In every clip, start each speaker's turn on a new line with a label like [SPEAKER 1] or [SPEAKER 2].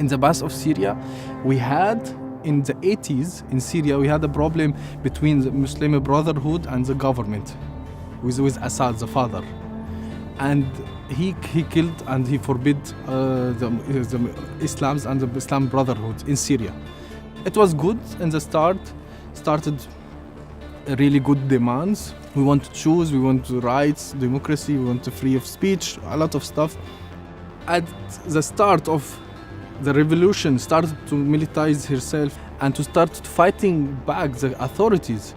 [SPEAKER 1] In the past of Syria, we had, in the 80s in Syria, we had a problem between the Muslim Brotherhood and the government, with Assad, the father. And he killed and he forbid the Islams and the Islam Brotherhood in Syria. It was good in the started really good demands. We want to choose, we want rights, democracy, we want free of speech, a lot of stuff. At the start of the revolution, started to militarize herself and to start fighting back the authorities.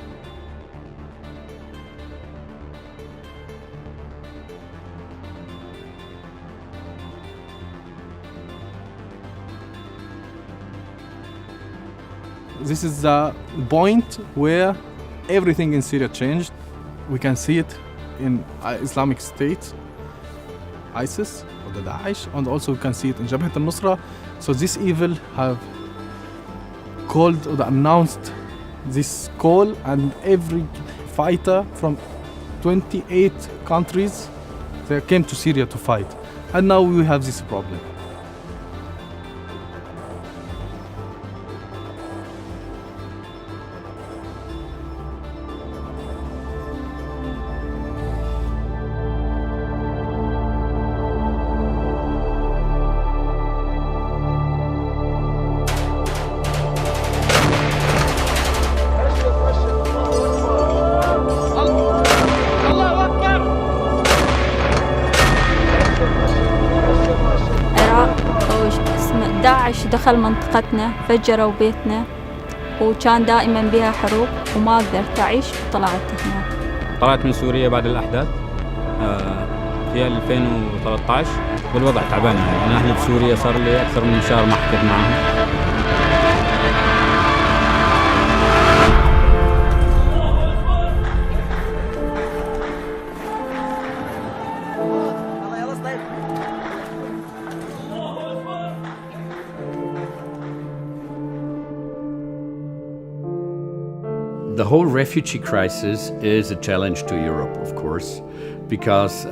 [SPEAKER 1] This is the point where everything in Syria changed. We can see it in Islamic State, ISIS, or the Daesh, and also we can see it in Jabhat al-Nusra. So this evil have called or announced this call, and every fighter from 28 countries, they came to Syria to fight. And now we have this problem.
[SPEAKER 2] داعش دخل منطقتنا، فجروا بيتنا، وكان دائما بها حروب وما قدرت أعيش وطلعت هنا.
[SPEAKER 3] طلعت من سوريا بعد الأحداث في 2013 والوضع تعبان يعني. أنا أهلي بسوريا صار لي أكثر من شهر ما حكيت معهم.
[SPEAKER 4] The whole refugee crisis is a challenge to Europe, of course, because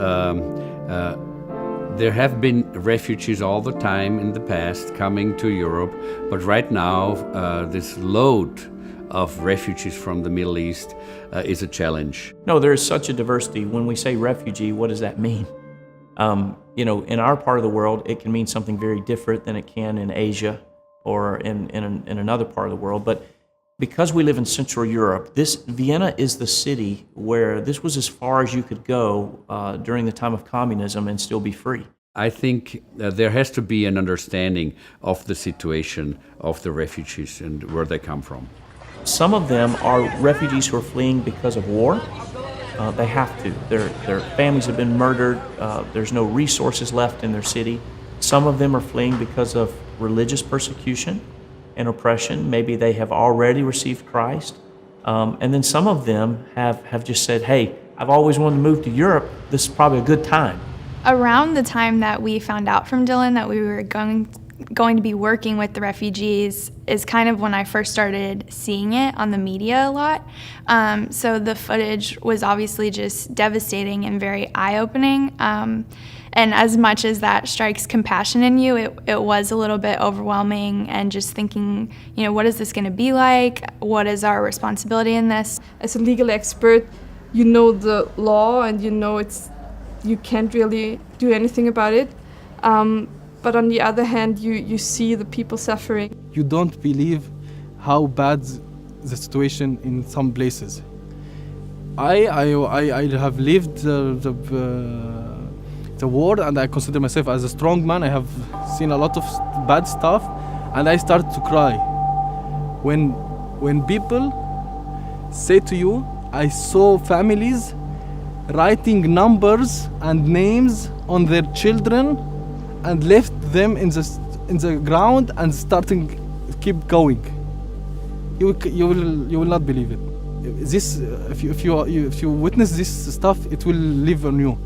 [SPEAKER 4] there have been refugees all the time in the past coming to Europe, but right now this load of refugees from the Middle East is a challenge.
[SPEAKER 5] No, there is such a diversity. When we say refugee, what does that mean? In our part of the world, it can mean something very different than it can in Asia or in another part of the world. But because we live in Central Europe, Vienna is the city where this was as far as you could go during the time of communism and still be free.
[SPEAKER 4] I think there has to be an understanding of the situation of the refugees and where they come from.
[SPEAKER 5] Some of them are refugees who are fleeing because of war. They have to. Their families have been murdered. There's no resources left in their city. Some of them are fleeing because of religious persecution and oppression. Maybe they have already received Christ. And then some of them have just said, hey, I've always wanted to move to Europe. This is probably a good time.
[SPEAKER 6] Around the time that we found out from Dylan that we were going to be working with the refugees is kind of when I first started seeing it on the media a lot. So the footage was obviously just devastating and very eye-opening. And as much as that strikes compassion in you, it was a little bit overwhelming and just thinking, what is this going to be like? What is our responsibility in this?
[SPEAKER 7] As a legal expert, you know the law and you can't really do anything about it. But on the other hand, you see the people suffering.
[SPEAKER 1] You don't believe how bad the situation in some places. I have lived the war, and I consider myself as a strong man. I have seen a lot of bad stuff, and I started to cry. When people say to you, I saw families writing numbers and names on their children and left them in the ground and keep going. You will not believe it. This if you witness this stuff, it will live on you.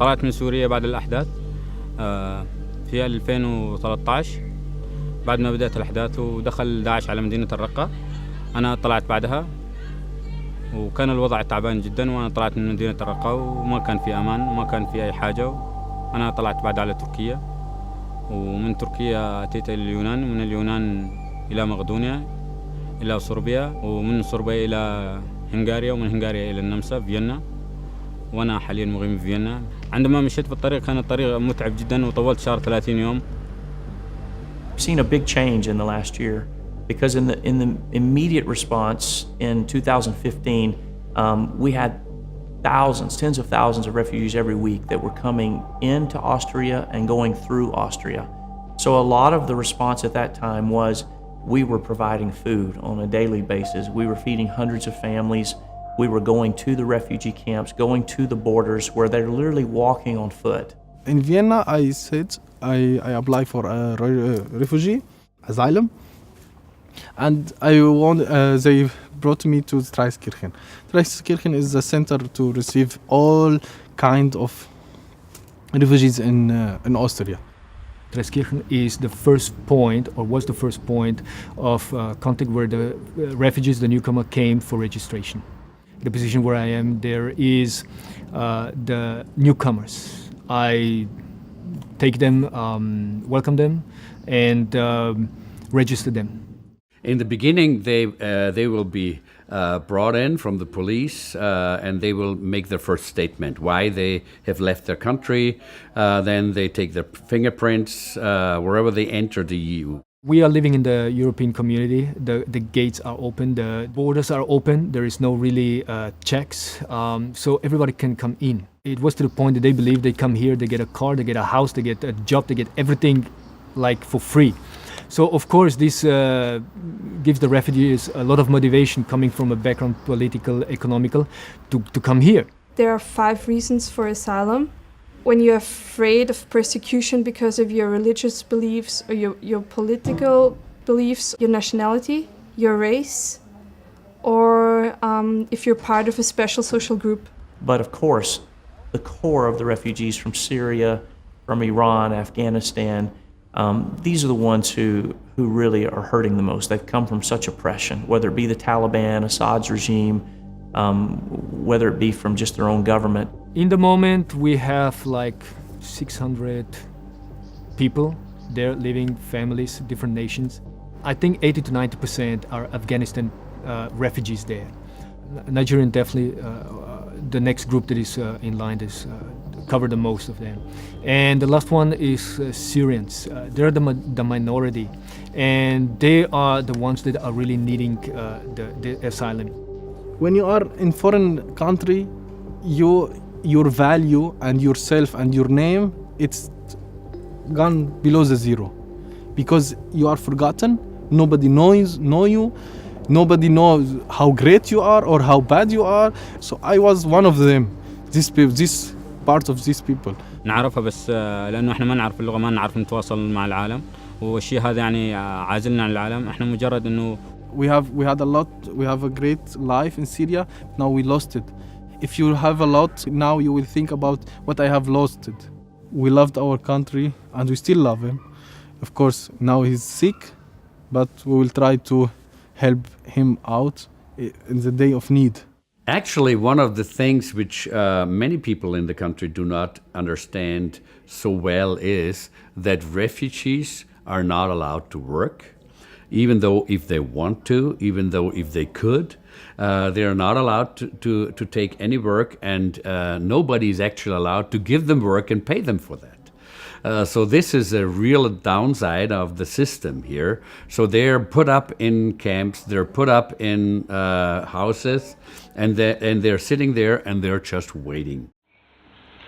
[SPEAKER 3] طلعت من سوريا بعد الأحداث في 2013 بعد ما بدأت الأحداث ودخل داعش على مدينة الرقة. أنا طلعت بعدها وكان الوضع تعبان جدا، وأنا طلعت من مدينة الرقة وما كان في أمان وما كان في أي حاجة. أنا طلعت بعد على تركيا ومن تركيا أتيت إلى اليونان، ومن اليونان إلى مقدونيا إلى صربيا، ومن صربيا إلى هنغاريا، ومن هنغاريا إلى النمسا فيينا، وأنا حاليا مقيم في فيينا. عندما مشيت في الطريق كان الطريق متعب جدا وطولت شهر 30 يوم.
[SPEAKER 5] We've seen a big change in the last year because in the immediate response in 2015, we had thousands, tens of thousands of refugees every week that were coming into Austria and going through Austria. So a lot of the response at that time was we were providing food on a daily basis. We were feeding hundreds of families. We were going to the refugee camps, going to the borders where they're literally walking on foot.
[SPEAKER 1] In Vienna, I said I apply for a refugee asylum, and they brought me to Traiskirchen. Traiskirchen is the center to receive all kind of refugees in Austria.
[SPEAKER 8] Traiskirchen is the first point, or was the first point of contact where the refugees, the newcomer, came for registration. The position where I am there is the newcomers. I take them, welcome them, and register them.
[SPEAKER 4] In the beginning, they will be brought in from the police, and they will make their first statement why they have left their country. Then they take their fingerprints wherever they enter the EU.
[SPEAKER 8] We are living in the European community. The gates are open, the borders are open. There is no really checks, so everybody can come in. It was to the point that they believe they come here, they get a car, they get a house, they get a job, they get everything like for free. So of course this gives the refugees a lot of motivation coming from a background political, economical to come here.
[SPEAKER 7] There are 5 reasons for asylum. When you're afraid of persecution because of your religious beliefs or your political beliefs, your nationality, your race, or if you're part of a special social group.
[SPEAKER 5] But of course, the core of the refugees from Syria, from Iran, Afghanistan, these are the ones who really are hurting the most. They've come from such oppression, whether it be the Taliban, Assad's regime, whether it be from just their own government.
[SPEAKER 8] In the moment, we have like 600 people there living, families, different nations. I think 80 to 90% are Afghanistan refugees there. Nigerian definitely, the next group that is in line is cover the most of them. And the last one is Syrians. They're the minority, and they are the ones that are really needing the asylum.
[SPEAKER 1] When you are in foreign country, your value and yourself and your name, it's gone below the zero, because you are forgotten. Nobody know you. Nobody knows how great you are or how bad you are. So I was one of them. This part of these people.
[SPEAKER 3] نعرفها بس لأنه إحنا ما نعرف اللغة، ما نعرف نتواصل مع العالم، والشيء هذا يعني عازلنا عن العالم. إحنا مجرد إنه
[SPEAKER 1] we have a great life in Syria. Now we lost it. If you have a lot now, you will think about what I have lost it. We loved our country and we still love him. Of course, now he's sick, but we will try to help him out in the day of need.
[SPEAKER 4] Actually, one of the things which many people in the country do not understand so well is that refugees are not allowed to work, even though if they want to, even though if they could. They are not allowed to take any work, and nobody is actually allowed to give them work and pay them for that. So this is a real downside of the system here. So they're put up in camps, they're put up in houses, and they're sitting there and they're just waiting.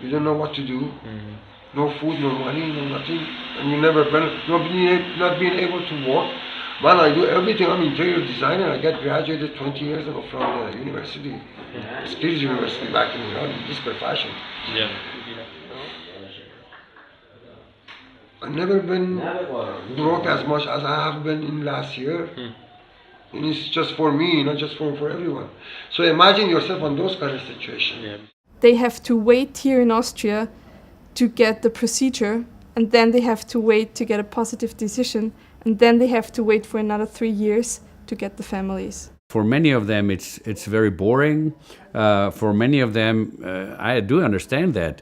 [SPEAKER 9] You don't know what to do. No food, no money, no nothing, and you never not being able to work. Man, I do everything. I'm interior designer. I got graduated 20 years ago from the university, Skills University back in Iran, this profession. Yeah. I've never been broke as much as I have been in last year. And it's just for me, not just for everyone. So imagine yourself on those kind of situations. Yeah.
[SPEAKER 7] They have to wait here in Austria to get the procedure, and then they have to wait to get a positive decision, and then they have to wait for another 3 years to get the families.
[SPEAKER 4] For many of them, it's very boring. For many of them, I do understand that.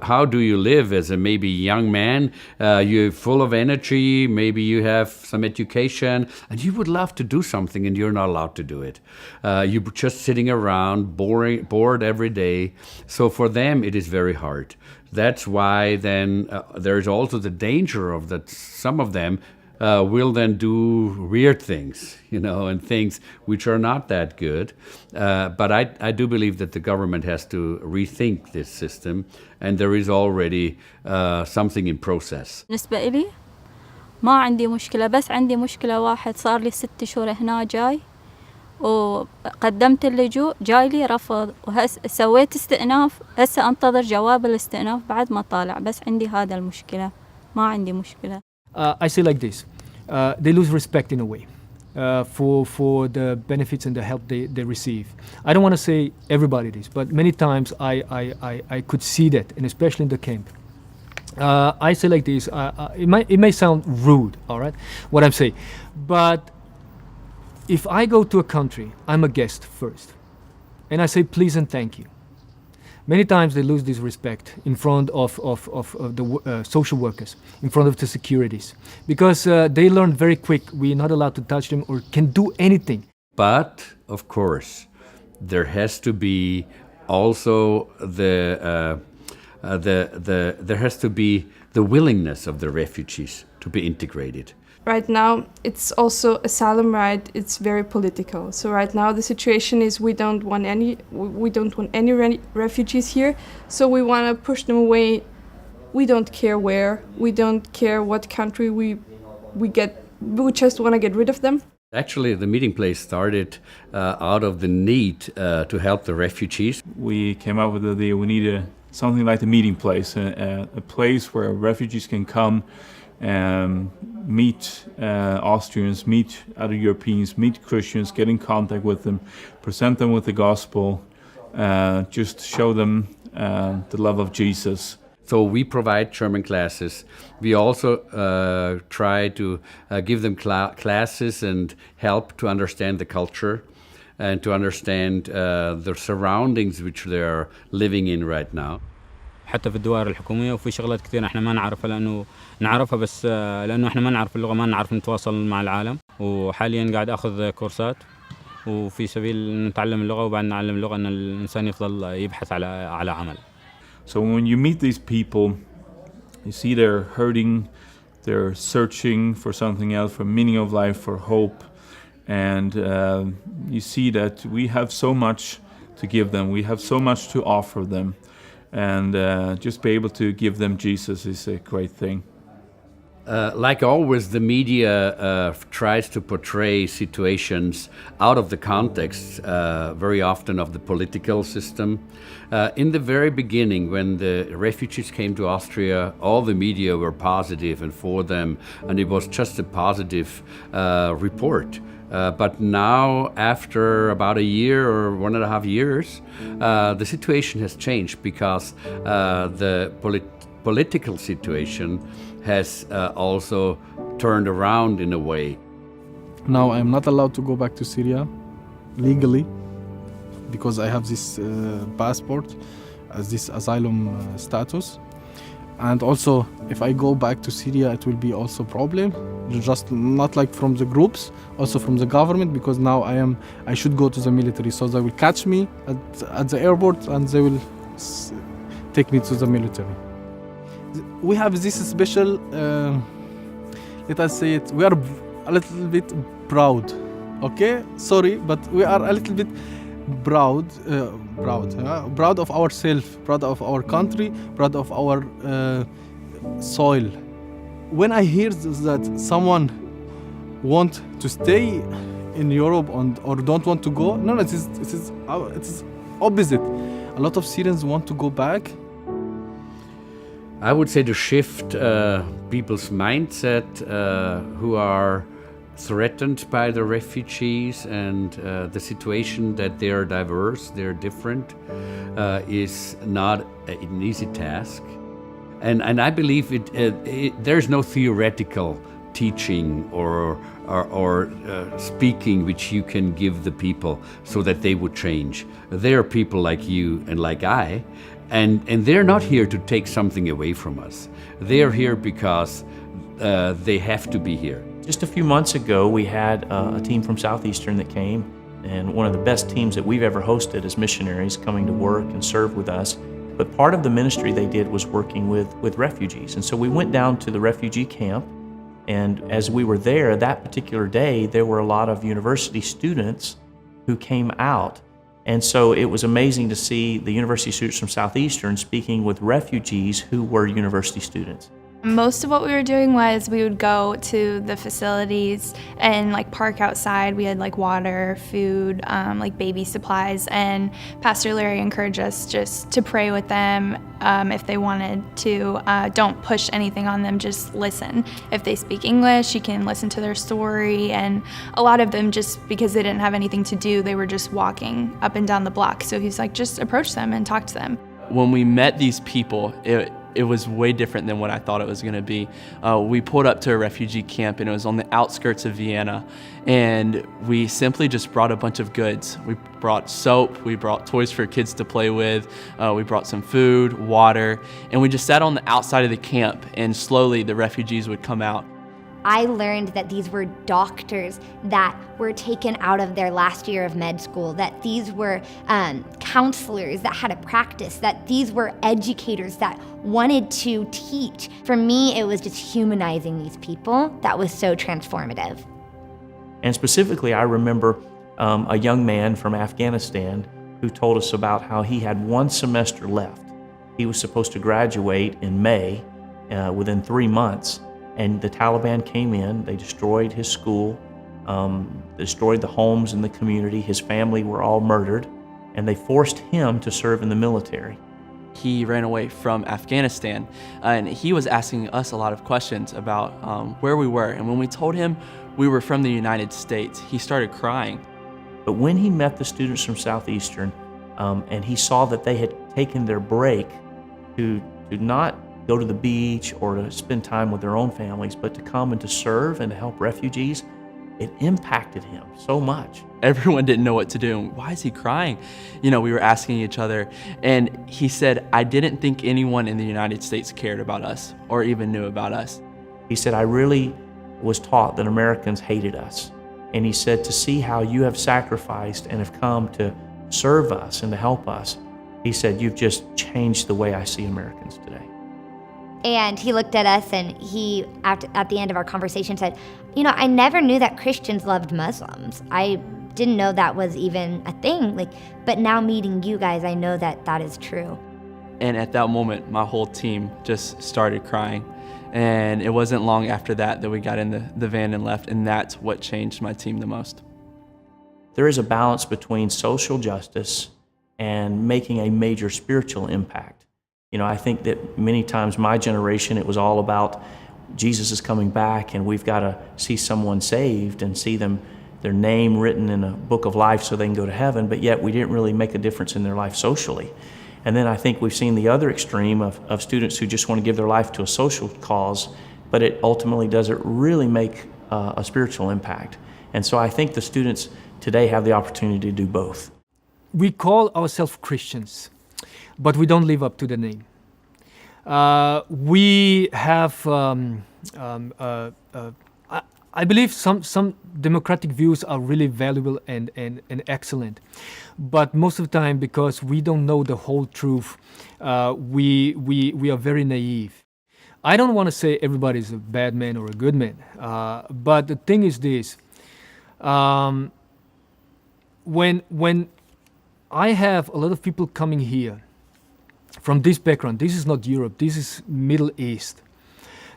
[SPEAKER 4] How do you live as a maybe young man? You're full of energy, maybe you have some education, and you would love to do something and you're not allowed to do it. You're just sitting around, bored every day. So for them, it is very hard. That's why then there's also the danger of that some of them will then do weird things, and things which are not that good. But I do believe that the government has to rethink this system, and there is already something in process.
[SPEAKER 2] بالنسبة إلي ما عندي مشكلة، بس عندي مشكلة واحد. صار لي 6 شهور هنا جاي، وقدمت اللجوء جاي لي رفض، سويت استئناف، هسه أنتظر جواب الاستئناف بعد ما طالع. بس عندي هذا المشكلة، ما عندي مشكلة.
[SPEAKER 8] I say like this, they lose respect in a way for the benefits and the help they receive. I don't want to say everybody this, but many times I could see that, and especially in the camp. I say like this, it may sound rude, all right, what I'm saying, but if I go to a country, I'm a guest first, and I say please and thank you. Many times they lose this respect in front of the social workers, in front of the securities, because they learn very quick we're not allowed to touch them or can do anything.
[SPEAKER 4] But, of course, there has to be also there has to be the willingness of the refugees to be integrated.
[SPEAKER 7] Right now, it's also asylum right. It's very political. So right now, the situation is we don't want any refugees here. So we want to push them away. We don't care where. We don't care what country we get. We just want to get rid of them.
[SPEAKER 4] Actually, the meeting place started out of the need to help the refugees.
[SPEAKER 10] We came up with the idea we need something like the meeting place, a place where refugees can come and meet Austrians, meet other Europeans, meet Christians, get in contact with them, present them with the gospel, just show them the love of Jesus.
[SPEAKER 4] So we provide German classes. We also try to give them classes and help to understand the culture and to understand the surroundings which they are living in right now.
[SPEAKER 3] حتى في الدوائر الحكومية، وفي شغلات كثير احنا ما نعرفها لأنه نعرفها بس لأنه احنا ما نعرف اللغة، ما نعرف نتواصل مع العالم. وحاليا قاعد أخذ كورسات وفي سبيل نتعلم اللغة، وبعد نعلم اللغة أن الإنسان يفضل يبحث على عمل.
[SPEAKER 10] So when you meet these people, you see they're hurting, they're searching for something else, for meaning of life, for hope, and you see that we have so much to give them, we have so much to offer them. And just be able to give them Jesus is a great thing.
[SPEAKER 4] Like always, the media tries to portray situations out of the context, very often of the political system. In the very beginning, when the refugees came to Austria, all the media were positive and for them, and it was just a positive report. But now, after about a year or 1.5 years, the situation has changed because the political situation has also turned around in a way.
[SPEAKER 1] Now I'm not allowed to go back to Syria legally because I have this passport, this asylum status. And also, if I go back to Syria, it will be also a problem. Just not like from the groups, also from the government, because now I should go to the military. So they will catch me at the airport and they will take me to the military. We have this special, let us say it, we are a little bit proud, okay? Sorry, but we are a little bit proud of ourselves, proud of our country, proud of our soil. When I hear that someone want to stay in Europe or don't want to go, no, it is opposite. A lot of Syrians want to go back.
[SPEAKER 4] I would say to shift people's mindset who are threatened by the refugees and the situation that they are diverse, they're different, is not an easy task. And I believe there's no theoretical teaching or speaking which you can give the people so that they would change. They are people like you and like I, and they're not here to take something away from us. They are here because they have to be here.
[SPEAKER 5] Just a few months ago, we had a team from Southeastern that came, and one of the best teams that we've ever hosted as missionaries coming to work and serve with us. But part of the ministry they did was working with refugees. And so we went down to the refugee camp, and as we were there that particular day, there were a lot of university students who came out. And so it was amazing to see the university students from Southeastern speaking with refugees who were university students.
[SPEAKER 6] Most of what we were doing was we would go to the facilities and like park outside. We had like water, food, like baby supplies, and Pastor Larry encouraged us just to pray with them if they wanted to. Don't push anything on them, just listen. If they speak English, you can listen to their story, and a lot of them, just because they didn't have anything to do, they were just walking up and down the block. So he's like, just approach them and talk to them.
[SPEAKER 11] When we met these people, it was way different than what I thought it was going to be. We pulled up to a refugee camp, and it was on the outskirts of Vienna, and we simply just brought a bunch of goods. We brought soap, we brought toys for kids to play with, we brought some food, water, and we just sat on the outside of the camp, and slowly the refugees would come out.
[SPEAKER 12] I learned that these were doctors that were taken out of their last year of med school, that these were counselors that had a practice, that these were educators that wanted to teach. For me, it was just humanizing these people that was so transformative.
[SPEAKER 5] And specifically, I remember a young man from Afghanistan who told us about how he had one semester left. He was supposed to graduate in May within 3 months. And the Taliban came in, they destroyed his school, destroyed the homes in the community. His family were all murdered, and they forced him to serve in the military.
[SPEAKER 11] He ran away from Afghanistan, and he was asking us a lot of questions about where we were. And when we told him we were from the United States, he started crying.
[SPEAKER 5] But when he met the students from Southeastern, and he saw that they had taken their break to not go to the beach or to spend time with their own families, but to come and to serve and to help refugees, it impacted him so much.
[SPEAKER 11] Everyone didn't know what to do. Why is he crying? You know, we were asking each other, and he said, I didn't think anyone in the United States cared about us or even knew about us.
[SPEAKER 5] He said, I really was taught that Americans hated us. And he said, to see how you have sacrificed and have come to serve us and to help us, he said, you've just changed the way I see Americans today.
[SPEAKER 12] And he looked at us, and he, at the end of our conversation, said, you know, I never knew that Christians loved Muslims. I didn't know that was even a thing. But now meeting you guys, I know that that is true.
[SPEAKER 11] And at that moment, my whole team just started crying. And it wasn't long after that we got in the van and left, and that's what changed my team the most.
[SPEAKER 5] There is a balance between social justice and making a major spiritual impact. You know, I think that many times my generation, it was all about Jesus is coming back, and we've got to see someone saved and see their name written in a book of life so they can go to heaven, but yet we didn't really make a difference in their life socially. And then I think we've seen the other extreme of students who just want to give their life to a social cause, but it ultimately doesn't really make a spiritual impact. And so I think the students today have the opportunity to do both.
[SPEAKER 8] We call ourselves Christians, but we don't live up to the name. We have, I believe some democratic views are really valuable and excellent. But most of the time, because we don't know the whole truth, we are very naive. I don't want to say everybody's a bad man or a good man, but the thing is this. When I have a lot of people coming here from this background, this is not Europe, this is Middle East.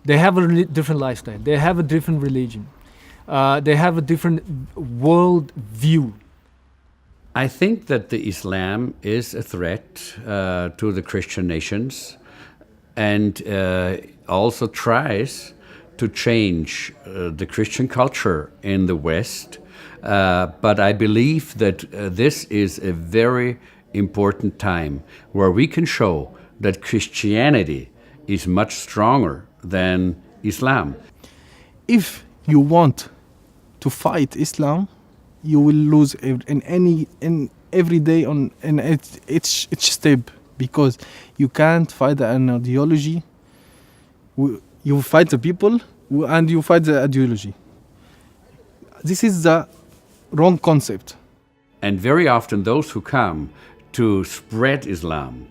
[SPEAKER 8] They have a different lifestyle, they have a different religion, they have a different world view.
[SPEAKER 4] I think that the Islam is a threat to the Christian nations, and also tries to change the Christian culture in the West. But I believe that this is a very important time where we can show that Christianity is much stronger than Islam.
[SPEAKER 1] if you want to fight Islam, you will lose in every day in each step, because you can't fight an ideology. You fight the people and you fight the ideology. This is the wrong concept.
[SPEAKER 4] And very often those who come to spread Islam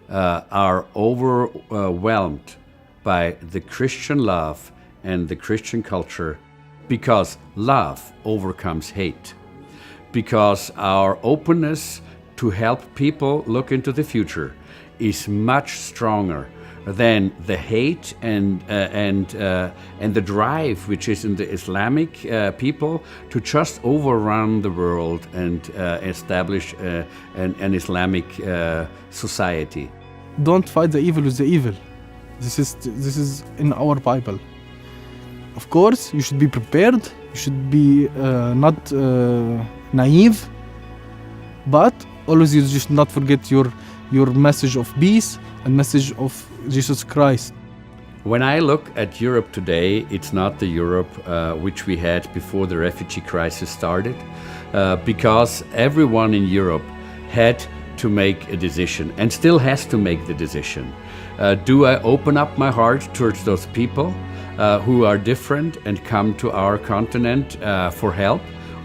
[SPEAKER 4] are overwhelmed by the Christian love and the Christian culture, because love overcomes hate. Because our openness to help people look into the future is much stronger than the hate and the drive which is in the Islamic people to just overrun the world and establish an Islamic society.
[SPEAKER 1] Don't fight the evil with the evil. This is in our Bible. Of course, you should be prepared. You should be not naive, but always you should not forget your message of peace and message of Jesus Christ.
[SPEAKER 4] When I look at Europe today, it's not the Europe which we had before the refugee crisis started, because everyone in Europe had to make a decision and still has to make the decision. Do I open up my heart towards those people who are different and come to our continent for help,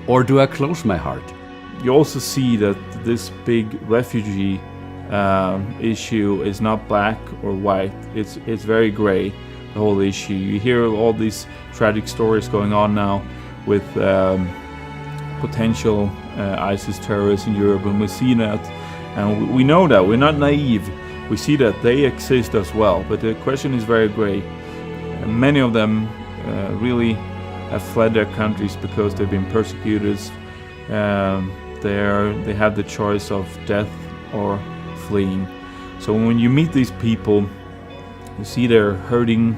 [SPEAKER 4] or do I close my heart?
[SPEAKER 10] You also see that this big refugee issue is not black or white. It's very gray, the whole issue. You hear all these tragic stories going on now with potential ISIS terrorists in Europe, and we see that, and we know that. We're not naive. We see that they exist as well, but the question is very gray. And many of them really have fled their countries because they've been persecuted. They have the choice of death or fleeing. So when you meet these people, you see they're hurting,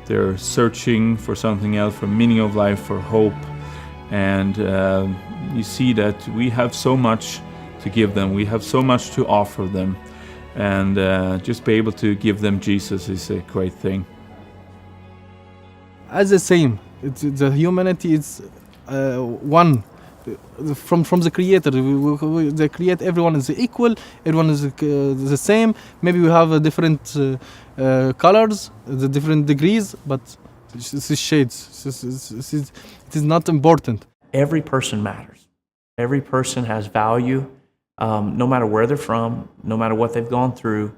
[SPEAKER 10] they're searching for something else, for meaning of life, for hope, and you see that we have so much to give them, we have so much to offer them, and just be able to give them Jesus is a great thing.
[SPEAKER 1] As the same, the humanity is one. From the creator, they create everyone is equal, everyone is the same. Maybe we have different colors, the different degrees, but it's shades. It is not important.
[SPEAKER 5] Every person matters. Every person has value, no matter where they're from, no matter what they've gone through.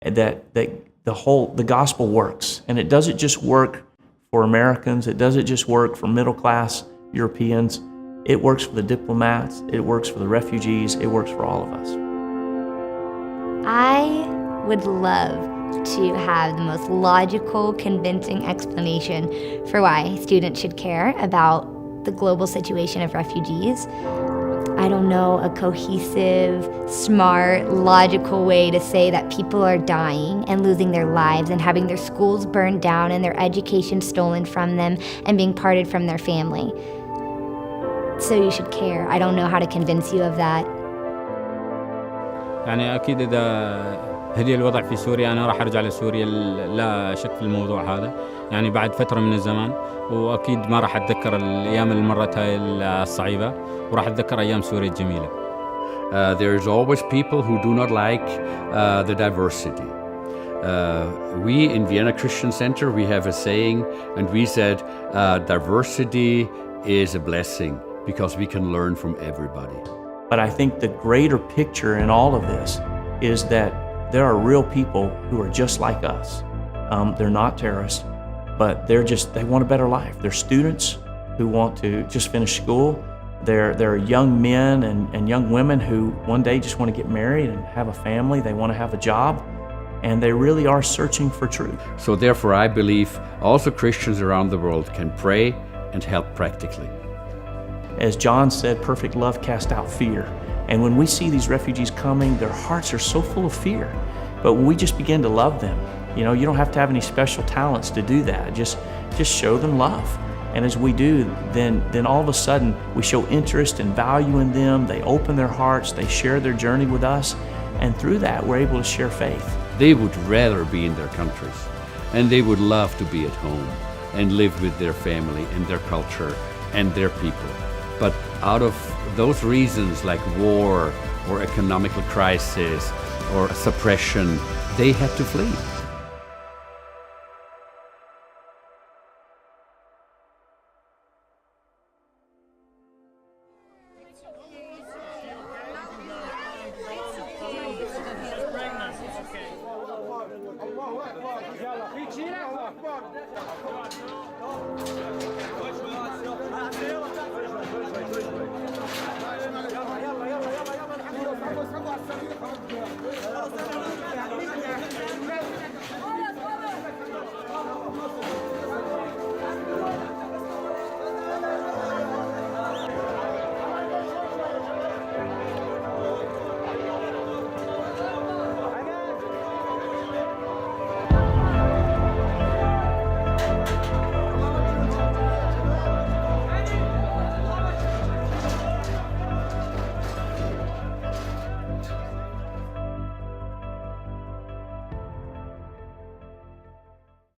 [SPEAKER 5] That the gospel works, and it doesn't just work for Americans. It doesn't just work for middle class Europeans. It works for the diplomats, it works for the refugees, it works for all of us.
[SPEAKER 12] I would love to have the most logical, convincing explanation for why students should care about the global situation of refugees. I don't know a cohesive, smart, logical way to say that people are dying and losing their lives and having their schools burned down and their education stolen from them and being parted from their family. So you should care. I don't know how to convince you of that.
[SPEAKER 3] يعني أكيد إذا هدي الوضع في سوريا أنا راح أرجع لسوريا لا شك في الموضوع هذا، يعني بعد فترة من الزمان، وأكيد ما راح أتذكر الأيام اللي مرت هاي الصعيبة، وراح أتذكر أيام سوريا الجميلة.
[SPEAKER 4] There's always people who do not like the diversity. We in Vienna Christian Center, we have a saying, and we said diversity is a blessing, because we can learn from everybody.
[SPEAKER 5] But I think the greater picture in all of this is that there are real people who are just like us. They're not terrorists, but they want a better life. They're students who want to just finish school. They're young men and young women who one day just want to get married and have a family. They want to have a job, and they really are searching for truth.
[SPEAKER 4] So therefore I believe also Christians around the world can pray and help practically.
[SPEAKER 5] As John said, perfect love casts out fear. And when we see these refugees coming, their hearts are so full of fear. But when we just begin to love them, you don't have to have any special talents to do that. Just show them love. And as we do, then all of a sudden we show interest and value in them. They open their hearts, they share their journey with us, and through that we're able to share faith.
[SPEAKER 4] They would rather be in their countries, and they would love to be at home. and live with their family and their culture and their people. But out of those reasons like war or economical crisis or suppression, they had to flee.